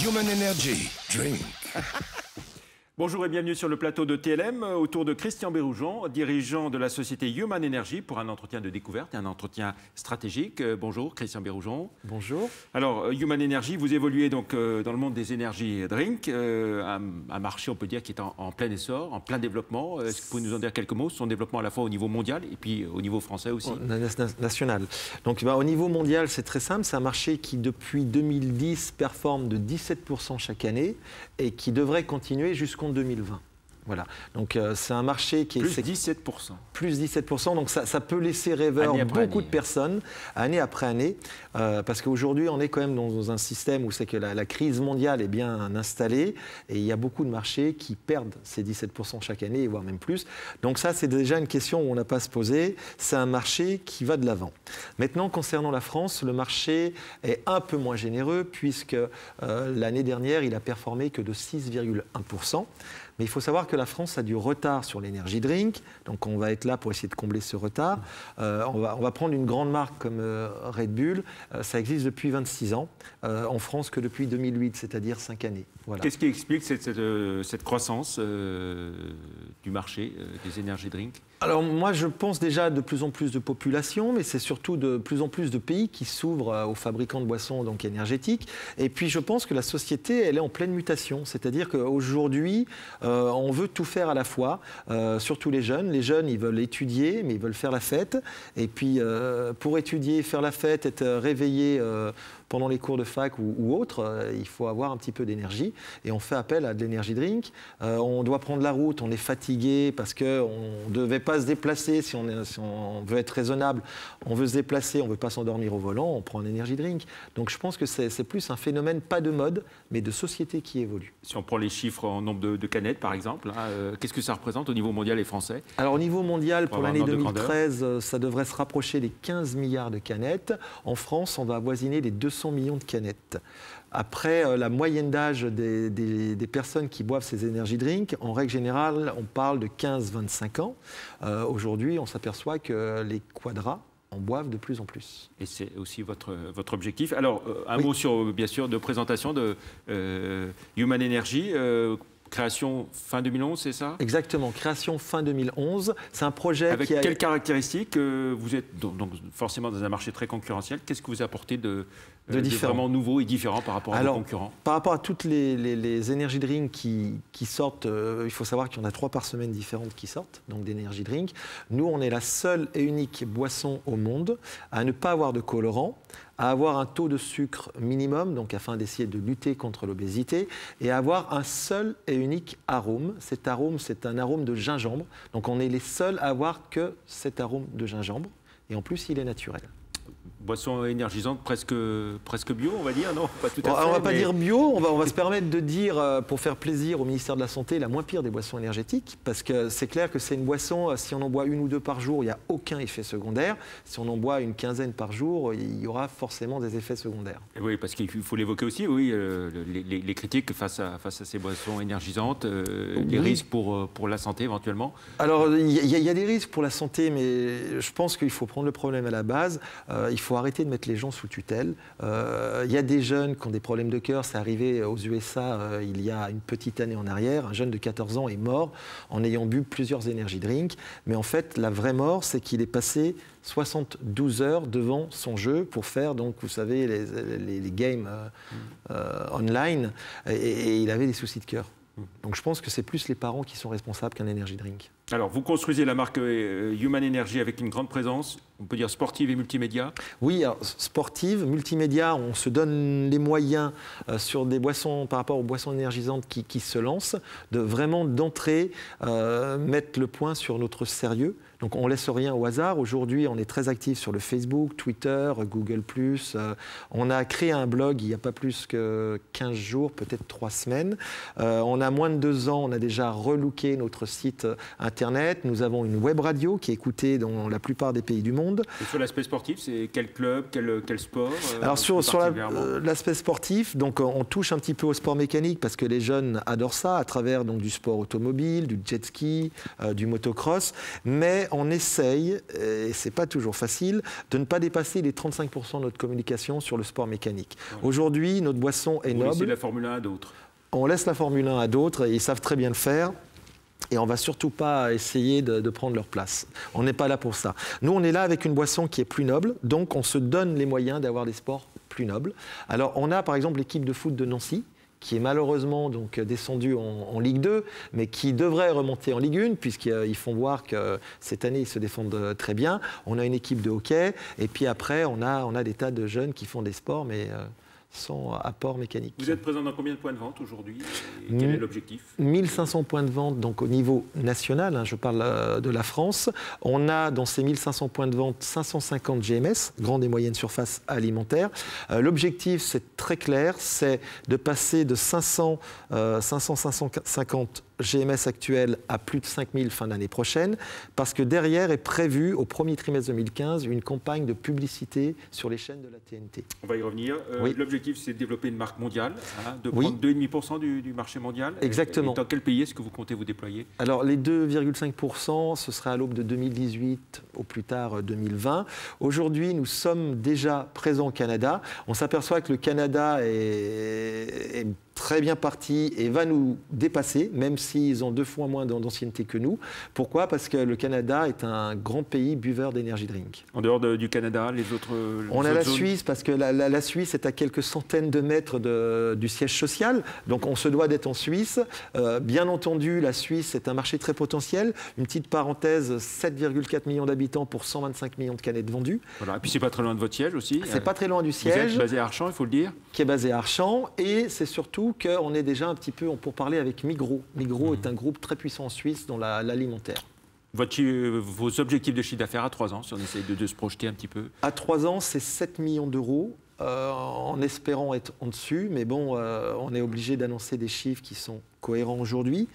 Human Energy Drink. Bonjour et bienvenue sur le plateau de TLM, autour de Christian Béroujon, dirigeant de la société Human Energy, pour un entretien de découverte et un entretien stratégique. Bonjour Christian Béroujon. Bonjour. Alors, Human Energy, vous évoluez donc dans le monde des énergies drink, un marché, on peut dire, qui est en plein essor, en plein développement. Est-ce que vous pouvez nous en dire quelques mots? Son développement à la fois au niveau mondial et puis au niveau français aussi. National. Donc au niveau mondial, c'est très simple. C'est un marché qui, depuis 2010, performe de 17% chaque année et qui devrait continuer jusqu'en 2020. Voilà. Donc c'est un marché qui est... Plus 17%. Plus 17%. Donc ça peut laisser rêveur beaucoup de personnes, année après année. Parce qu'aujourd'hui, on est quand même dans un système où c'est que la crise mondiale est bien installée. Et il y a beaucoup de marchés qui perdent ces 17% chaque année, voire même plus. Donc ça, c'est déjà une question où on n'a pas à se poser. C'est un marché qui va de l'avant. Maintenant, concernant la France, le marché est un peu moins généreux puisque l'année dernière, il a performé que de 6,1%. Mais il faut savoir que la France a du retard sur l'énergie drink, donc on va être là pour essayer de combler ce retard. On va prendre une grande marque comme Red Bull, ça existe depuis 26 ans, en France que depuis 2008, c'est-à-dire 5 années. Voilà. Qu'est-ce qui explique cette croissance du marché des énergies drink? Alors moi je pense déjà de plus en plus de population, mais c'est surtout de plus en plus de pays qui s'ouvrent aux fabricants de boissons donc énergétiques. Et puis je pense que la société elle est en pleine mutation, c'est-à-dire qu'aujourd'hui on veut tout faire à la fois, surtout les jeunes. Les jeunes ils veulent étudier mais ils veulent faire la fête. Et puis pour étudier, faire la fête, être réveillé pendant les cours de fac ou autres, il faut avoir un petit peu d'énergie. Et on fait appel à de l'énergie drink. On doit prendre la route, on est fatigué parce qu'on ne devait pas se déplacer. Si on veut être raisonnable, on veut se déplacer, on ne veut pas s'endormir au volant, on prend un énergie drink. Donc je pense que c'est plus un phénomène, pas de mode, mais de société qui évolue. Si on prend les chiffres en nombre de canettes, par exemple, qu'est-ce que ça représente au niveau mondial et français? Alors au niveau mondial, pour l'année 2013, ça devrait se rapprocher des 15 milliards de canettes. En France, on va avoisiner les 200 millions de canettes. Après, la moyenne d'âge des personnes qui boivent ces énergies drinks, en règle générale, on parle de 15-25 ans. Aujourd'hui, on s'aperçoit que les quadras en boivent de plus en plus. Et c'est aussi votre objectif. Alors, un mot sur, bien sûr, de présentation de Human Energy. Création fin 2011, c'est ça? Exactement, création fin 2011. C'est un projet avec quelles caractéristiques? Vous êtes donc forcément dans un marché très concurrentiel. Qu'est-ce que vous apportez de vraiment nouveau et différent par rapport à vos concurrents? Par rapport à toutes les énergies drink qui sortent, il faut savoir qu'il y en a 3 par semaine différentes qui sortent, donc d'énergie drink. Nous, on est la seule et unique boisson au monde à ne pas avoir de colorant, à avoir un taux de sucre minimum, donc afin d'essayer de lutter contre l'obésité, et à avoir un seul et unique arôme. Cet arôme, c'est un arôme de gingembre. Donc on est les seuls à avoir que cet arôme de gingembre, et en plus, il est naturel. Boisson énergisante presque bio, on va dire, non? Pas tout à fait. On ne va pas dire bio, on va se permettre de dire, pour faire plaisir au ministère de la Santé, la moins pire des boissons énergétiques, parce que c'est clair que c'est une boisson, si on en boit 1 ou 2 par jour, il n'y a aucun effet secondaire. Si on en boit une quinzaine par jour, il y aura forcément des effets secondaires. Et oui, parce qu'il faut l'évoquer aussi, oui, les critiques face à ces boissons énergisantes, les risques pour la santé éventuellement. Alors, il y a des risques pour la santé, mais je pense qu'il faut prendre le problème à la base. Il faut arrêter de mettre les gens sous tutelle. Il y a des jeunes qui ont des problèmes de cœur. C'est arrivé aux USA il y a une petite année en arrière. Un jeune de 14 ans est mort en ayant bu plusieurs énergy drinks. Mais en fait, la vraie mort, c'est qu'il est passé 72 heures devant son jeu pour faire, donc, vous savez, les games online. Et il avait des soucis de cœur. Donc je pense que c'est plus les parents qui sont responsables qu'un energy drink. Alors, vous construisez la marque Human Energy avec une grande présence, on peut dire sportive et multimédia? Oui, alors, sportive, multimédia, on se donne les moyens sur des boissons, par rapport aux boissons énergisantes qui se lancent, de vraiment d'entrer, mettre le point sur notre sérieux. Donc on ne laisse rien au hasard. Aujourd'hui, on est très actif sur le Facebook, Twitter, Google+. On a créé un blog il n'y a pas plus que 15 jours, peut-être 3 semaines. On a moins de 2 ans, on a déjà relooké notre site Internet. Nous avons une web radio qui est écoutée dans la plupart des pays du monde. Et sur l'aspect sportif, c'est quel club, quel sport? Alors sur l'aspect sportif, donc on touche un petit peu au sport mécanique parce que les jeunes adorent ça à travers donc, du sport automobile, du jet ski, du motocross. Mais on essaye, et c'est pas toujours facile, de ne pas dépasser les 35% de notre communication sur le sport mécanique. Ouais. Aujourd'hui, notre boisson est noble. Vous laissez la Formule 1 à d'autres. On laisse la Formule 1 à d'autres et ils savent très bien le faire. Et on ne va surtout pas essayer de prendre leur place. On n'est pas là pour ça. Nous, on est là avec une boisson qui est plus noble, donc on se donne les moyens d'avoir des sports plus nobles. Alors, on a par exemple l'équipe de foot de Nancy, qui est malheureusement donc descendue en Ligue 2, mais qui devrait remonter en Ligue 1, puisqu'ils font voir que cette année, ils se défendent très bien. On a une équipe de hockey, et puis après, on a des tas de jeunes qui font des sports, mais sans apport mécanique. Vous êtes présent dans combien de points de vente aujourd'hui et quel est l'objectif? 1500 points de vente donc au niveau national, hein, je parle de la France. On a dans ces 1500 points de vente 550 GMS, grandes et moyennes surfaces alimentaires. L'objectif, c'est très clair, c'est de passer de 550 GMS actuels à plus de 5000 fin d'année prochaine, parce que derrière est prévu au premier trimestre 2015 une campagne de publicité sur les chaînes de la TNT. On va y revenir. Oui. L'objectif, c'est de développer une marque mondiale, hein, de prendre 2,5% du marché mondial. Exactement. Et dans quel pays est-ce que vous comptez vous déployer? Alors les 2,5%, ce sera à l'aube de 2018, au plus tard 2020. Aujourd'hui, nous sommes déjà présents au Canada. On s'aperçoit que le Canada est très bien parti et va nous dépasser, même s'ils ont 2 fois moins d'ancienneté que nous. Pourquoi? Parce que le Canada est un grand pays buveur d'énergie drink. En dehors du Canada, les autres On a la zones? Suisse, parce que la Suisse est à quelques centaines de mètres du siège social, donc on se doit d'être en Suisse. Bien entendu, la Suisse est un marché très potentiel. Une petite parenthèse, 7,4 millions d'habitants pour 125 millions de canettes vendues. Voilà. Et puis c'est pas très loin de votre siège aussi. C'est pas très loin du siège. Vous êtes basé à Archamps, il faut le dire. Qui est basé à Archamps, et c'est surtout qu'on est déjà un petit peu pour parler avec Migros. Migros est un groupe très puissant en Suisse dans l'alimentaire. Vos objectifs de chiffre d'affaires à 3 ans, si on essaie de se projeter un petit peu? À 3 ans, c'est 7 millions d'euros, en espérant être en dessus. Mais bon, on est obligé d'annoncer des chiffres qui sont cohérents aujourd'hui.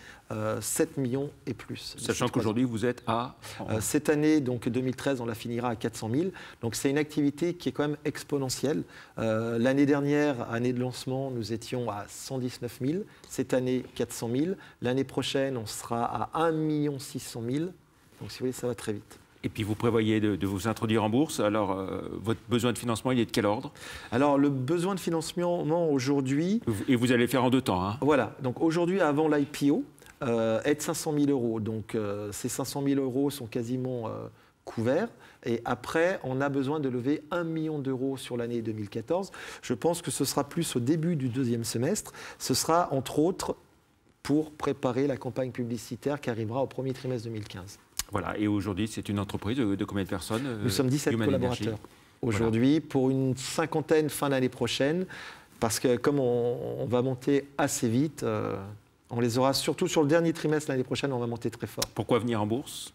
7 millions et plus. Sachant qu'aujourd'hui, vous êtes à... Cette année, donc 2013, on la finira à 400 000. Donc c'est une activité qui est quand même exponentielle. L'année dernière, année de lancement, nous étions à 119 000. Cette année, 400 000. L'année prochaine, on sera à 1 600 000. Donc si vous voulez, ça va très vite. Et puis vous prévoyez de vous introduire en bourse. Alors, votre besoin de financement, il est de quel ordre? Alors, le besoin de financement aujourd'hui... Et vous allez le faire en 2 temps, hein? Voilà. Donc aujourd'hui, avant l'IPO, est de 500 000 euros. Donc ces 500 000 euros sont quasiment couverts. Et après, on a besoin de lever 1 million d'euros sur l'année 2014. Je pense que ce sera plus au début du 2e semestre. Ce sera, entre autres, pour préparer la campagne publicitaire qui arrivera au premier trimestre 2015. Voilà, et aujourd'hui, c'est une entreprise de combien de personnes? Nous sommes 17 collaborateurs aujourd'hui, voilà, pour une 50aine fin d'année prochaine, parce que comme on va monter assez vite, on les aura surtout sur le dernier trimestre l'année prochaine, on va monter très fort. Pourquoi venir en bourse?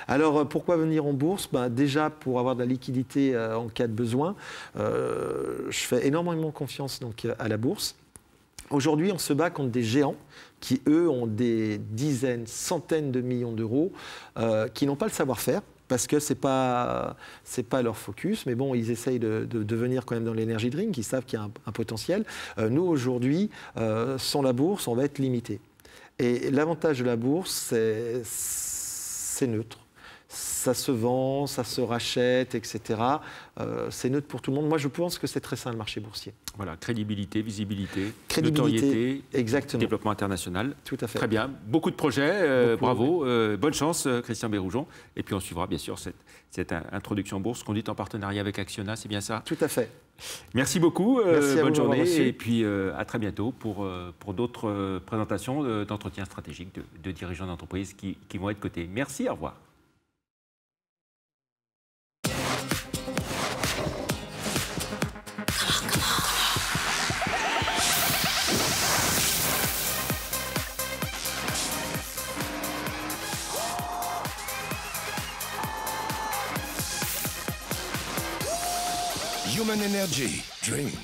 Alors, pourquoi venir en bourse? Déjà, pour avoir de la liquidité en cas de besoin. Je fais énormément confiance donc, à la bourse. Aujourd'hui, on se bat contre des géants qui, eux, ont des dizaines, centaines de millions d'euros, qui n'ont pas le savoir-faire, parce que ce n'est pas leur focus. Mais bon, ils essayent de venir quand même dans l'énergie drink, ils savent qu'il y a un potentiel. Nous, aujourd'hui, sans la bourse, on va être limité. Et l'avantage de la bourse, c'est neutre. Ça se vend, ça se rachète, etc. C'est neutre pour tout le monde. Moi, je pense que c'est très sain, le marché boursier. Voilà, crédibilité, visibilité, crédibilité, notoriété, exactement, développement international. Tout à fait. Très bien. Beaucoup de projets, bravo. Ouais. Bonne chance, Christian Béroujon. Et puis, on suivra, bien sûr, cette introduction en bourse conduite en partenariat avec Acciona, c'est bien ça? Tout à fait. Merci beaucoup. Bonne journée. Et puis, à très bientôt pour d'autres présentations d'entretien stratégique de dirigeants d'entreprise qui vont être cotés. Merci, au revoir. Human Energy Drink.